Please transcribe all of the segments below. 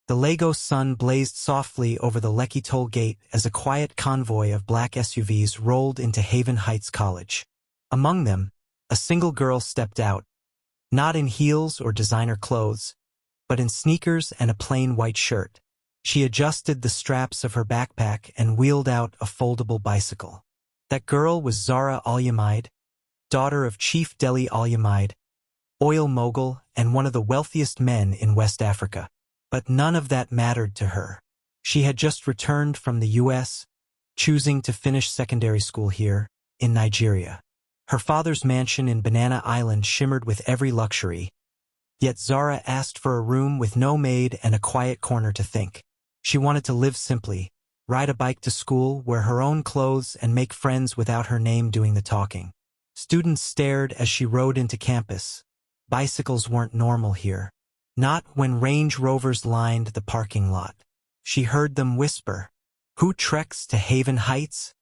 The Lagos sun blazed softly over the Lekki toll gate as a quiet convoy of black SUVs rolled into Haven Heights College. Among them, a single girl stepped out, not in heels or designer clothes, but in sneakers and a plain white shirt. She adjusted the straps of her backpack and wheeled out a foldable bicycle. That girl was Zara Olumide, daughter of Chief Dele Olumide, oil mogul and one of the wealthiest men in West Africa. But none of that mattered to her. She had just returned from the U.S., choosing to finish secondary school here, in Nigeria. Her father's mansion in Banana Island shimmered with every luxury, yet Zara asked for a room with no maid and a quiet corner to think. She wanted to live simply, ride a bike to school, wear her own clothes, and make friends without her name doing the talking. Students stared as she rode into campus. Bicycles weren't normal here. Not when Range Rovers lined the parking lot. She heard them whisper, "Who treks to Haven Heights?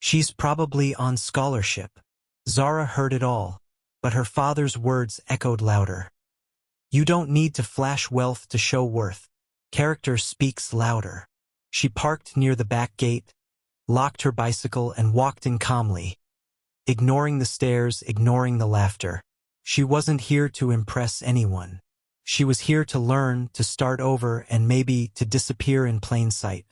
She's probably on scholarship." Zara heard it all, but her father's words echoed louder. "You don't need to flash wealth to show worth. Character speaks louder." She parked near the back gate, locked her bicycle, and walked in calmly, ignoring the stares, ignoring the laughter. She wasn't here to impress anyone. She was here to learn, to start over, and maybe to disappear in plain sight.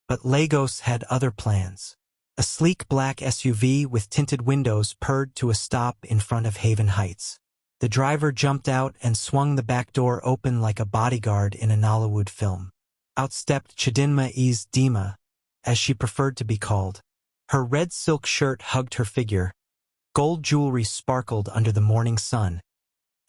But Lagos had other plans. A sleek black SUV with tinted windows purred to a stop in front of Haven Heights. The driver jumped out and swung the back door open like a bodyguard in a Nollywood film. Out stepped Dima Eze, Dima, as she preferred to be called. Her red silk shirt hugged her figure, gold jewelry sparkled under the morning sun,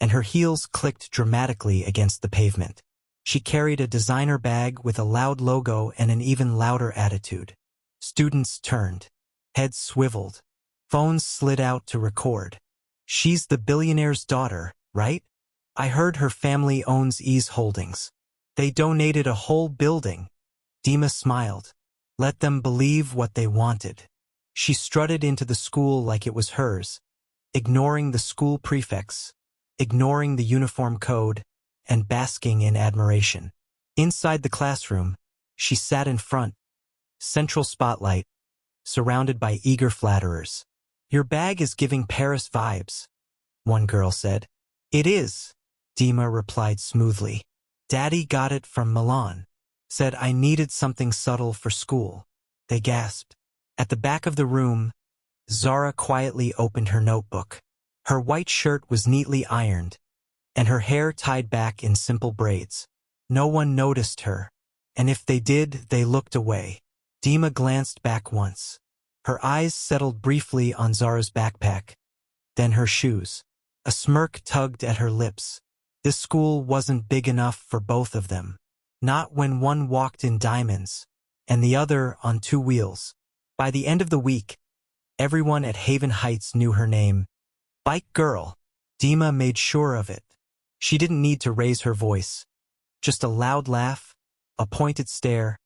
and her heels clicked dramatically against the pavement. She carried a designer bag with a loud logo and an even louder attitude. Students turned. Heads swiveled. Phones slid out to record. "She's the billionaire's daughter, right? I heard her family owns Eze Holdings. They donated a whole building." Dima smiled. Let them believe what they wanted. She strutted into the school like it was hers, ignoring the school prefects, ignoring the uniform code, and basking in admiration. Inside the classroom, she sat in front, central spotlight, surrounded by eager flatterers. "Your bag is giving Paris vibes," one girl said. "It is," Dima replied smoothly. "Daddy got it from Milan. Said I needed something subtle for school." They gasped. At the back of the room, Zara quietly opened her notebook. Her white shirt was neatly ironed, and her hair tied back in simple braids. No one noticed her, and if they did, they looked away. Dima glanced back once. Her eyes settled briefly on Zara's backpack, then her shoes. A smirk tugged at her lips. This school wasn't big enough for both of them. Not when one walked in diamonds, and the other on two wheels. By the end of the week, everyone at Haven Heights knew her name. Bike Girl. Dima made sure of it. She didn't need to raise her voice. Just a loud laugh, a pointed stare,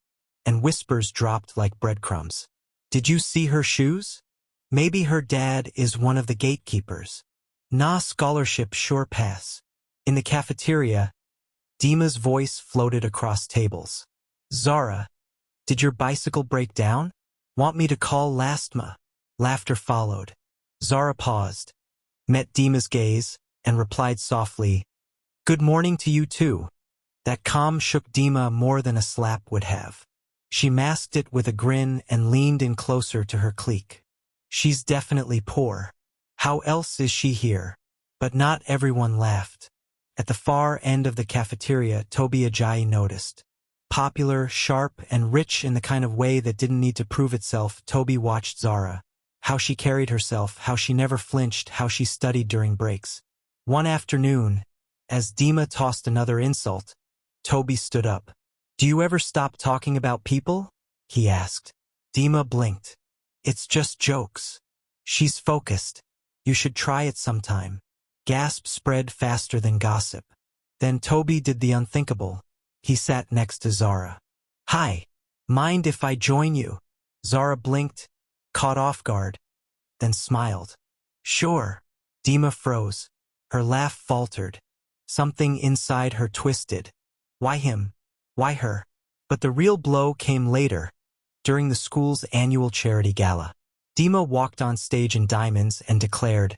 and whispers dropped like breadcrumbs. "Did you see her shoes? Maybe her dad is one of the gatekeepers. Nah, scholarship sure pass." In the cafeteria, Dima's voice floated across tables. "Zara, did your bicycle break down? Want me to call Lastma?" Laughter followed. Zara paused, met Dima's gaze, and replied softly, "Good morning to you too." That calm shook Dima more than a slap would have. She masked it with a grin and leaned in closer to her clique. "She's definitely poor. How else is she here?" But not everyone laughed. At the far end of the cafeteria, Toby Ajayi noticed. Popular, sharp, and rich in the kind of way that didn't need to prove itself, Toby watched Zara. How she carried herself, how she never flinched, how she studied during breaks. One afternoon, as Dima tossed another insult, Toby stood up. "Do you ever stop talking about people?" he asked. Dima blinked. "It's just jokes." "She's focused. You should try it sometime." Gasp spread faster than gossip. Then Toby did the unthinkable. He sat next to Zara. "Hi. Mind if I join you?" Zara blinked, caught off guard, then smiled. "Sure." Dima froze. Her laugh faltered. Something inside her twisted. Why him? Why her? But the real blow came later, during the school's annual charity gala. Dima walked on stage in diamonds and declared,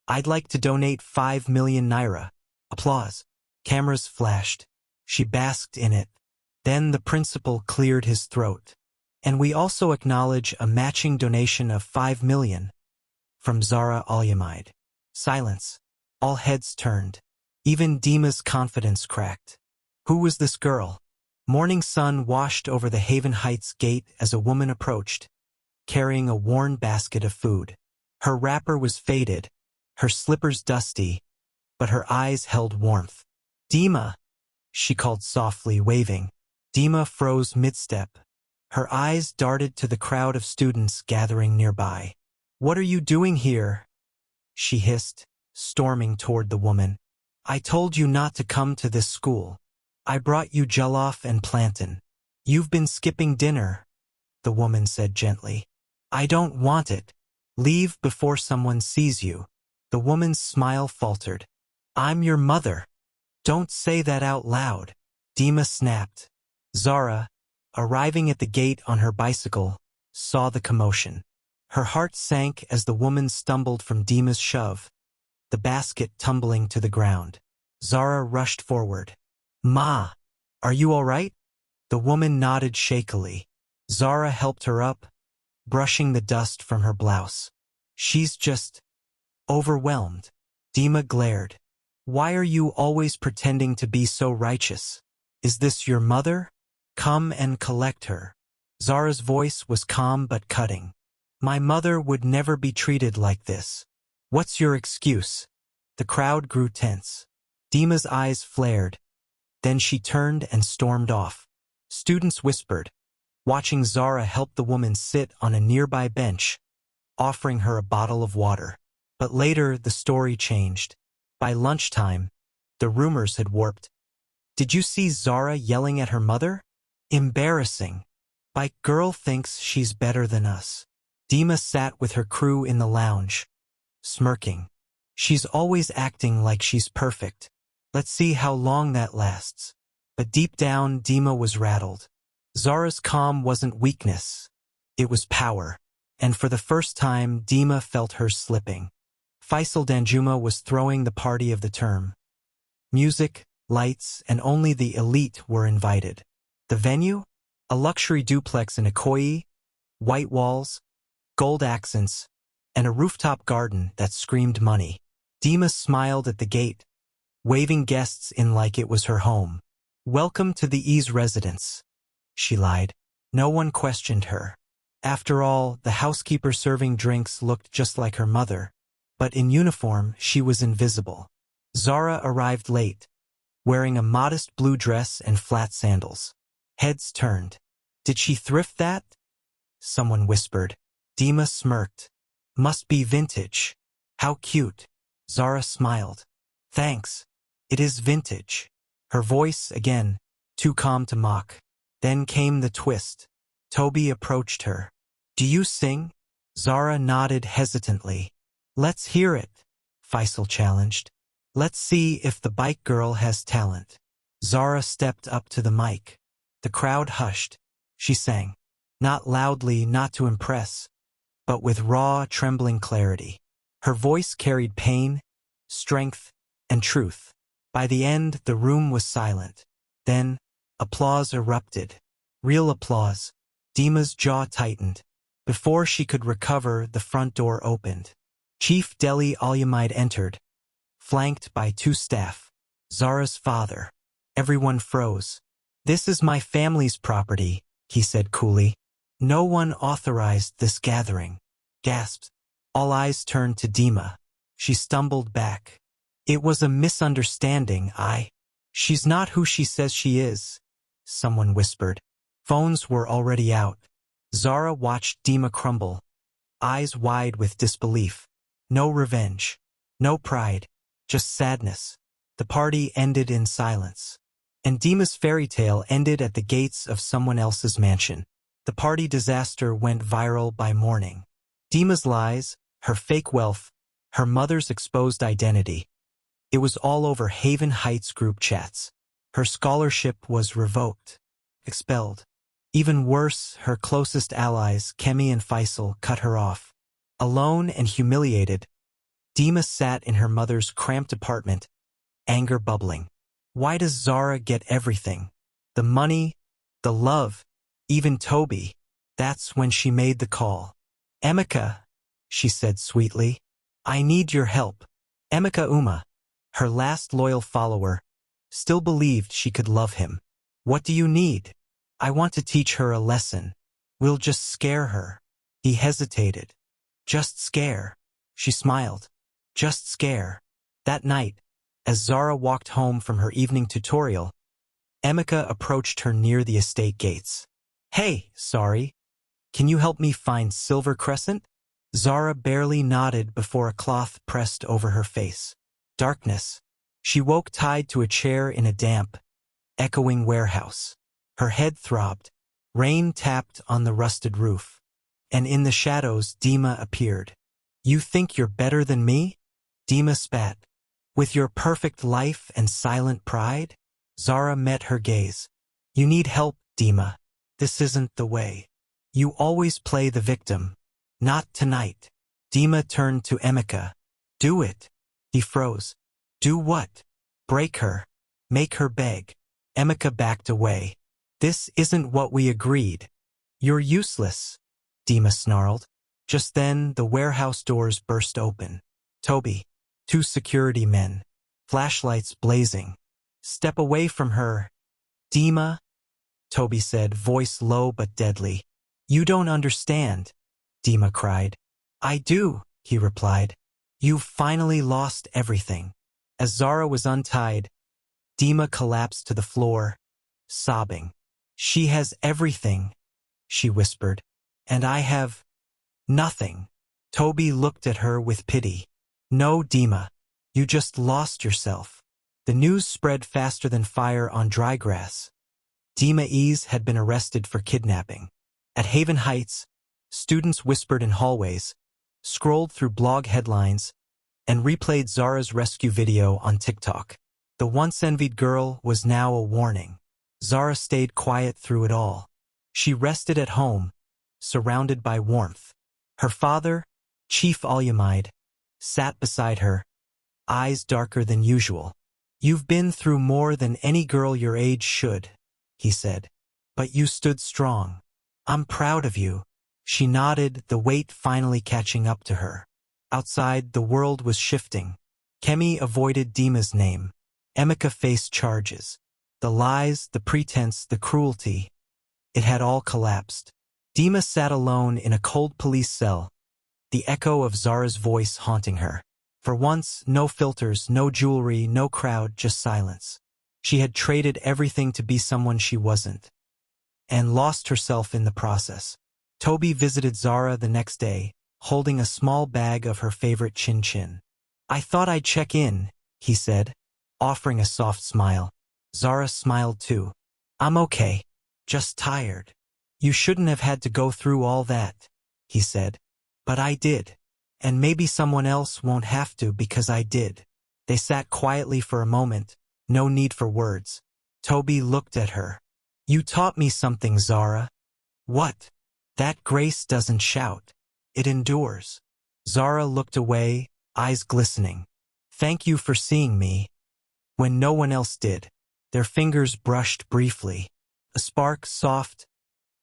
"I'd like to donate 5 million naira." Applause. Cameras flashed. She basked in it. Then the principal cleared his throat. "And we also acknowledge a matching donation of 5 million from Zara Olumide." Silence. All heads turned. Even Dima's confidence cracked. Who was this girl? Morning sun washed over the Haven Heights gate as a woman approached, carrying a worn basket of food. Her wrapper was faded, her slippers dusty, but her eyes held warmth. "Dima," she called softly, waving. Dima froze mid-step. Her eyes darted to the crowd of students gathering nearby. "What are you doing here?" she hissed, storming toward the woman. "I told you not to come to this school. I brought you jollof and plantain. You've been skipping dinner," the woman said gently. "I don't want it. Leave before someone sees you." The woman's smile faltered. "I'm your mother. Don't say that out loud." Dima snapped. Zara, arriving at the gate on her bicycle, saw the commotion. Her heart sank as the woman stumbled from Dima's shove, the basket tumbling to the ground. Zara rushed forward. "Ma, are you all right?" The woman nodded shakily. Zara helped her up, brushing the dust from her blouse. "She's just overwhelmed." Dima glared. "Why are you always pretending to be so righteous? Is this your mother? Come and collect her." Zara's voice was calm but cutting. "My mother would never be treated like this. What's your excuse?" The crowd grew tense. Dima's eyes flared. Then she turned and stormed off. Students whispered, watching Zara help the woman sit on a nearby bench, offering her a bottle of water. But later the story changed. By lunchtime, the rumors had warped. "Did you see Zara yelling at her mother? Embarrassing. Bike girl thinks she's better than us." Dima sat with her crew in the lounge, smirking. "She's always acting like she's perfect. Let's see how long that lasts." But deep down, Dima was rattled. Zara's calm wasn't weakness. It was power. And for the first time, Dima felt her slipping. Faisal Danjuma was throwing the party of the term. Music, lights, and only the elite were invited. The venue? A luxury duplex in Ikoyi, white walls, gold accents, and a rooftop garden that screamed money. Dima smiled at the gate, waving guests in like it was her home. "Welcome to the Ease residence," she lied. No one questioned her. After all, the housekeeper serving drinks looked just like her mother, but in uniform she was invisible. Zara arrived late, wearing a modest blue dress and flat sandals. Heads turned. "Did she thrift that?" someone whispered. Dima smirked. "Must be vintage. How cute." Zara smiled. "Thanks. It is vintage." Her voice, again, too calm to mock. Then came the twist. Toby approached her. "Do you sing?" Zara nodded hesitantly. "Let's hear it," Faisal challenged. "Let's see if the bike girl has talent." Zara stepped up to the mic. The crowd hushed. She sang. Not loudly, not to impress, but with raw, trembling clarity. Her voice carried pain, strength, and truth. By the end, the room was silent. Then, applause erupted. Real applause. Dima's jaw tightened. Before she could recover, the front door opened. Chief Deli Olumide entered, flanked by 2 staff. Zara's father. Everyone froze. "This is my family's property," he said coolly. "No one authorized this gathering." Gasped. All eyes turned to Dima. She stumbled back. "It was a misunderstanding. She's not who she says she is," someone whispered. Phones were already out. Zara watched Dima crumble, eyes wide with disbelief. No revenge. No pride. Just sadness. The party ended in silence. And Dima's fairy tale ended at the gates of someone else's mansion. The party disaster went viral by morning. Dima's lies, her fake wealth, her mother's exposed identity. It was all over Haven Heights group chats. Her scholarship was revoked, expelled. Even worse, her closest allies, Kemi and Faisal, cut her off. Alone and humiliated, Dima sat in her mother's cramped apartment, anger bubbling. Why does Zara get everything? The money, the love, even Toby. That's when she made the call. Emeka, she said sweetly, I need your help. Emeka Uma, her last loyal follower, still believed she could love him. What do you need? I want to teach her a lesson. We'll just scare her. He hesitated. Just scare. She smiled. Just scare. That night, as Zara walked home from her evening tutorial, Emeka approached her near the estate gates. Hey, sorry. Can you help me find Silver Crescent? Zara barely nodded before a cloth pressed over her face. Darkness. She woke tied to a chair in a damp, echoing warehouse. Her head throbbed. Rain tapped on the rusted roof. And in the shadows, Dima appeared. You think you're better than me? Dima spat. With your perfect life and silent pride? Zara met her gaze. You need help, Dima. This isn't the way. You always play the victim. Not tonight. Dima turned to Emeka. Do it. He froze. Do what? Break her. Make her beg. Emeka backed away. This isn't what we agreed. You're useless, Dima snarled. Just then, the warehouse doors burst open. Toby, 2 security men, flashlights blazing. Step away from her. Dima, Toby said, voice low but deadly. You don't understand, Dima cried. I do, he replied. You've finally lost everything. As Zara was untied, Dima collapsed to the floor, sobbing. She has everything, she whispered, and I have nothing. Toby looked at her with pity. No, Dima, you just lost yourself. The news spread faster than fire on dry grass. Dima Eze had been arrested for kidnapping. At Haven Heights, students whispered in hallways, scrolled through blog headlines, and replayed Zara's rescue video on TikTok. The once envied girl was now a warning. Zara stayed quiet through it all. She rested at home, surrounded by warmth. Her father, Chief Olumide, sat beside her, eyes darker than usual. You've been through more than any girl your age should, he said. But you stood strong. I'm proud of you. She nodded, the weight finally catching up to her. Outside, the world was shifting. Kemi avoided Dima's name. Emeka faced charges. The lies, the pretense, the cruelty. It had all collapsed. Dima sat alone in a cold police cell, the echo of Zara's voice haunting her. For once, no filters, no jewelry, no crowd, just silence. She had traded everything to be someone she wasn't, and lost herself in the process. Toby visited Zara the next day, holding a small bag of her favorite chin-chin. I thought I'd check in, he said, offering a soft smile. Zara smiled too. I'm okay. Just tired. You shouldn't have had to go through all that, he said. But I did. And maybe someone else won't have to because I did. They sat quietly for a moment, no need for words. Toby looked at her. You taught me something, Zara. What? That grace doesn't shout. It endures. Zara looked away, eyes glistening. Thank you for seeing me. When no one else did. Their fingers brushed briefly. A spark, soft,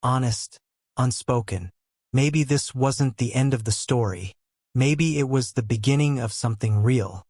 honest, unspoken. Maybe this wasn't the end of the story. Maybe it was the beginning of something real.